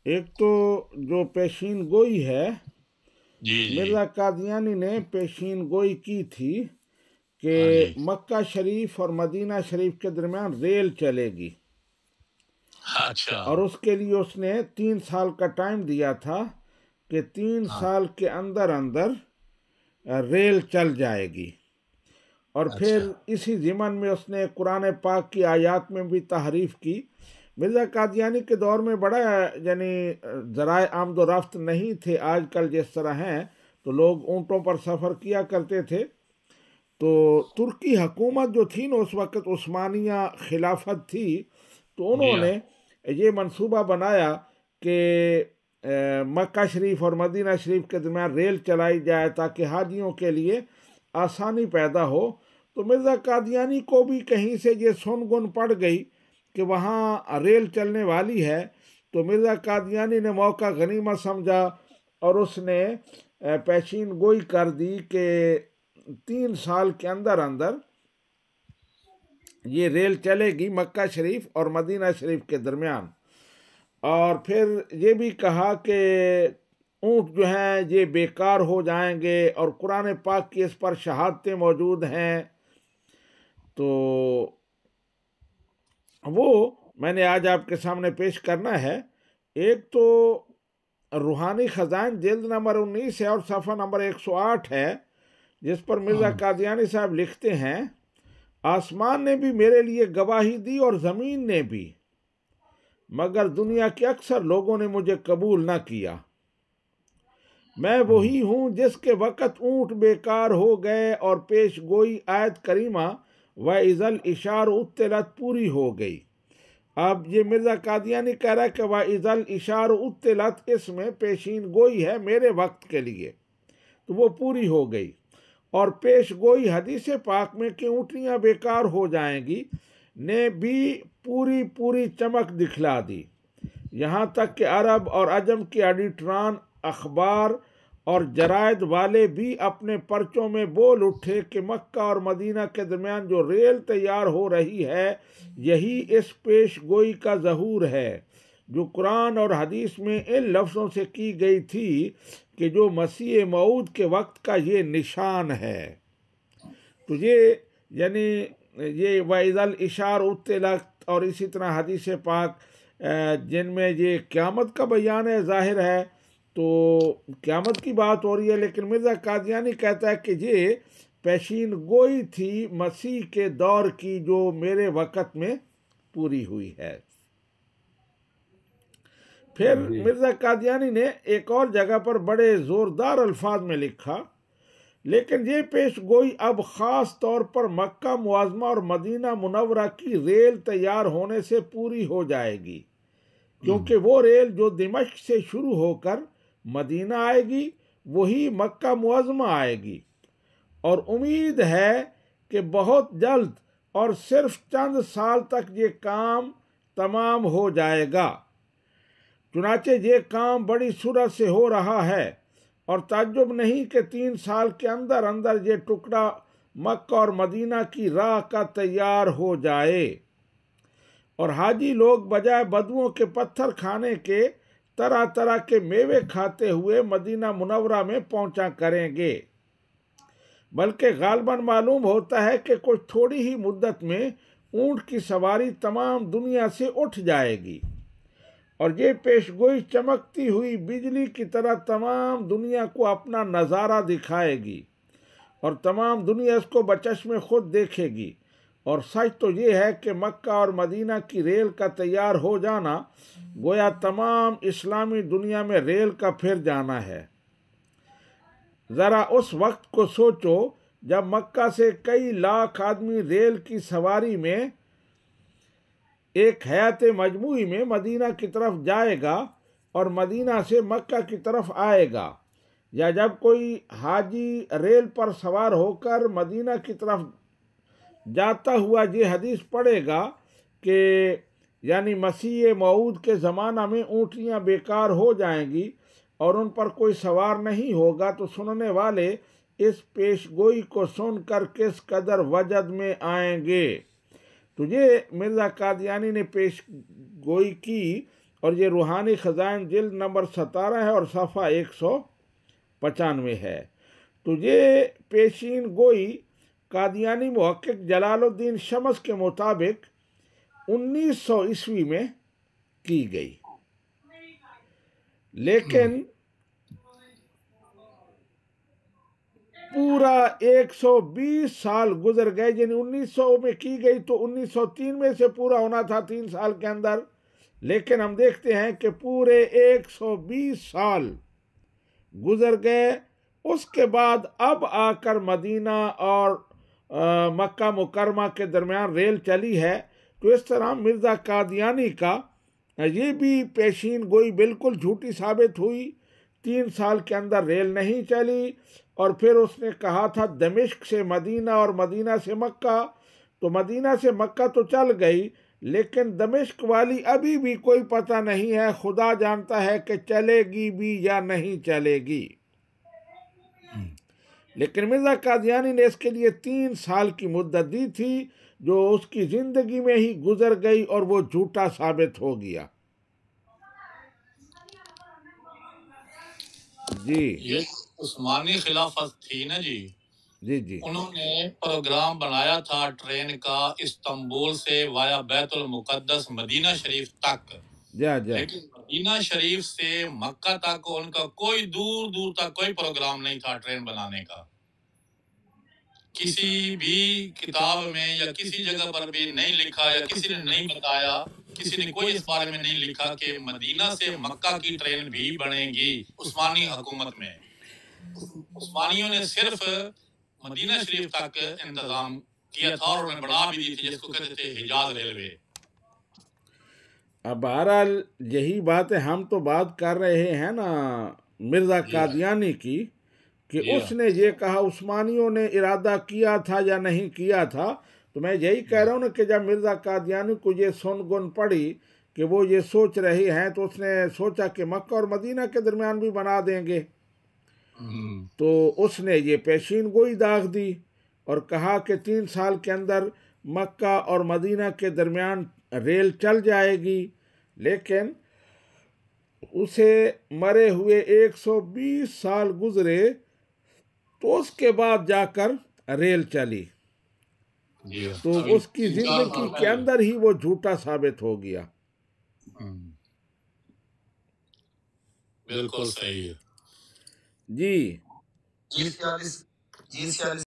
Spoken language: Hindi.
एक तो जो पेशीन गोई है, जी जी। मिर्ज़ा कादियानी ने पेशीन गोई की थी कि हाँ जी। मक्का शरीफ और मदीना शरीफ के दरमियान रेल चलेगी, अच्छा। और उसके लिए उसने 3 साल का टाइम दिया था कि तीन हाँ। साल के अंदर अंदर रेल चल जाएगी। और अच्छा। फिर इसी ज़िमन में उसने कुरान पाक की आयत में भी तहरीफ की। मिर्ज़ा कादियानी के दौर में बड़ा यानी ज़राए आमदोरफ्त नहीं थे आजकल जिस तरह हैं, तो लोग ऊँटों पर सफ़र किया करते थे। तो तुर्की हुकूमत जो थी ना उस वक़्त, उस्मानिया खिलाफत थी, तो जी उन्होंने हाँ। ये मंसूबा बनाया कि मक्का शरीफ और मदीना शरीफ के दरमियान रेल चलाई जाए ताकि हाजियों के लिए आसानी पैदा हो। तो मिर्ज़ा कादियानी को भी कहीं से ये सुन गुन पड़ गई कि वहाँ रेल चलने वाली है, तो मिर्ज़ा कादियानी ने मौका गनीमत समझा और उसने पेशीन गोई कर दी कि 3 साल के अंदर अंदर ये रेल चलेगी मक्का शरीफ और मदीना शरीफ के दरमियान। और फिर ये भी कहा कि ऊँट जो हैं ये बेकार हो जाएंगे, और कुरान पाक की इस पर शहादतें मौजूद हैं। तो वो मैंने आज आपके सामने पेश करना है। एक तो रूहानी ख़ज़ाइन जिल्द नंबर 19 है और सफ़ा नंबर 108 है, जिस पर मिर्ज़ा हाँ। कादियानी साहब लिखते हैं, आसमान ने भी मेरे लिए गवाही दी और ज़मीन ने भी, मगर दुनिया के अक्सर लोगों ने मुझे कबूल न किया। मैं हम्म। वही हूँ जिसके वक़्त ऊँट बेकार हो गए और पेश गोई आयत करीमा व इज़ल इशार उत्तलत पूरी हो गई। अब ये मिर्ज़ा कादियानी कह रहा है कि व इज़ल इशार उत्तलत, इसमें पेशीन गोई है मेरे वक्त के लिए, तो वो पूरी हो गई। और पेश गोई हदीस पाक में कि ऊँटनियाँ बेकार हो जाएंगी ने भी पूरी पूरी चमक दिखला दी। यहाँ तक कि अरब और अजम के एडिटरान, अखबार और जरायद वाले भी अपने पर्चों में बोल उठे कि मक्का और मदीना के दरमियान जो रेल तैयार हो रही है, यही इस पेश गोई का ज़हूर है जो कुरान और हदीस में इन लफ्ज़ों से की गई थी कि जो मसीह मऊद के वक्त का ये निशान है। तो ये यानी ये वाइज़ल इशार उत्तलत और इसी तरह हदीस पाक जिनमें ये क़यामत का बयान है, ज़ाहिर है तो क़यामत की बात हो रही है, लेकिन मिर्ज़ा कादियानी कहता है कि ये पेशीन गोई थी मसीह के दौर की जो मेरे वक़्त में पूरी हुई है। फिर जी। मिर्ज़ा कादियानी ने एक और जगह पर बड़े ज़ोरदार अल्फाज में लिखा, लेकिन ये पेश गोई अब ख़ास तौर पर मक्का मुआज़मा और मदीना मुनव्वरा की रेल तैयार होने से पूरी हो जाएगी, हम्म। क्योंकि वो रेल जो दिमश्क से शुरू होकर मदीना आएगी वही मक्का मुआज़मा आएगी, और उम्मीद है कि बहुत जल्द और सिर्फ चंद साल तक ये काम तमाम हो जाएगा। चुनाचे ये काम बड़ी सूरत से हो रहा है, और ताज्जुब नहीं कि 3 साल के अंदर अंदर ये टुकड़ा मक्का और मदीना की राह का तैयार हो जाए, और हाजी लोग बजाय बदुओं के पत्थर खाने के तरह तरह के मेवे खाते हुए मदीना मुनव्वरा में पहुंचा करेंगे। बल्कि गालबन मालूम होता है कि कुछ थोड़ी ही मुद्दत में ऊँट की सवारी तमाम दुनिया से उठ जाएगी, और ये पेशगोई चमकती हुई बिजली की तरह तमाम दुनिया को अपना नज़ारा दिखाएगी, और तमाम दुनिया इसको बचश्मे खुद देखेगी। और सच तो ये है कि मक्का और मदीना की रेल का तैयार हो जाना गोया तमाम इस्लामी दुनिया में रेल का फिर जाना है। ज़रा उस वक्त को सोचो जब मक्का से कई लाख आदमी रेल की सवारी में एक हयात मजमूई में मदीना की तरफ जाएगा और मदीना से मक्का की तरफ आएगा, या जब कोई हाजी रेल पर सवार होकर मदीना की तरफ जाता हुआ ये हदीस पढ़ेगा कि यानी मसीह मऊद के ज़माना में ऊँटनियाँ बेकार हो जाएंगी और उन पर कोई सवार नहीं होगा, तो सुनने वाले इस पेशगोई को सुनकर किस कदर वजद में आएंगे। तो ये मिर्ज़ा कादियानी ने पेश गोई की और ये रूहानी ख़ज़ाइन जिल्द नंबर 17 है और सफ़ा 195 है। तो ये पेशीन गोई कादियानी मुहक्किक जलालुद्दीन शम्स के मुताबिक 1900 ईस्वी में की गई, लेकिन पूरा 120 साल गुजर गए। यानी 1900 में की गई तो 1903 में से पूरा होना था 3 साल के अंदर, लेकिन हम देखते हैं कि पूरे 120 साल गुजर गए। उसके बाद अब आकर मदीना और मक्का मुकरमा के दरमियान रेल चली है। तो इस तरह मिर्ज़ा कादियानी का ये भी पेशीन गोई बिल्कुल झूठी साबित हुई। 3 साल के अंदर रेल नहीं चली। और फिर उसने कहा था दमिश्क से मदीना और मदीना से मक्का, तो मदीना से मक्का तो चल गई, लेकिन दमिश्क वाली अभी भी कोई पता नहीं है। खुदा जानता है कि चलेगी भी या नहीं चलेगी। लेकिन मिर्ज़ा कादियानी ने इसके लिए 3 साल की मुद्दत दी थी, जो उसकी ज़िंदगी में ही गुजर गई और वो झूठा साबित हो गया। जी, ये उस्मानी खिलाफत थी ना जी। जी जी, उन्होंने प्रोग्राम बनाया था ट्रेन का इस्तांबुल से वाया बैतुल मुकद्दस मदीना शरीफ तक, जा जा, लेकिन मदीना शरीफ से मक्का तक उनका कोई दूर दूर तक कोई प्रोग्राम नहीं था ट्रेन बनाने का। किसी भी किताब में या किसी जगह पर भी नहीं लिखा या किसी ने नहीं बताया, किसी ने कोई इस बारे में नहीं लिखा कि मदीना से मक्का की ट्रेन भी बनेगी उस्मानी हुकूमत में। उस्मानियों ने सिर्फ मदीना शरीफ तक इंतजाम किया था और उन्हें बना भी दी थी, जिसको कहते थे हिजाज रेलवे। अब बहरहाल यही बात है, हम तो बात कर रहे हैं ना मिर्ज़ा कादियानी की, कि उसने ये कहा उस्मानियों ने इरादा किया था या नहीं किया था। तो मैं यही कह रहा हूँ ना कि जब मिर्ज़ा कादियानी को ये सुन गुन पड़ी कि वो ये सोच रहे हैं, तो उसने सोचा कि मक्का और मदीना के दरमियान भी बना देंगे। तो उसने ये पेशीन गोई दाग दी और कहा कि 3 साल के अंदर मक्का और मदीना के दरमियान रेल चल जाएगी। लेकिन उसे मरे हुए 120 साल गुजरे, तो उसके बाद जाकर रेल चली। तो उसकी जिंदगी के अंदर ही वो झूठा साबित हो गया। बिल्कुल सही है जी। G46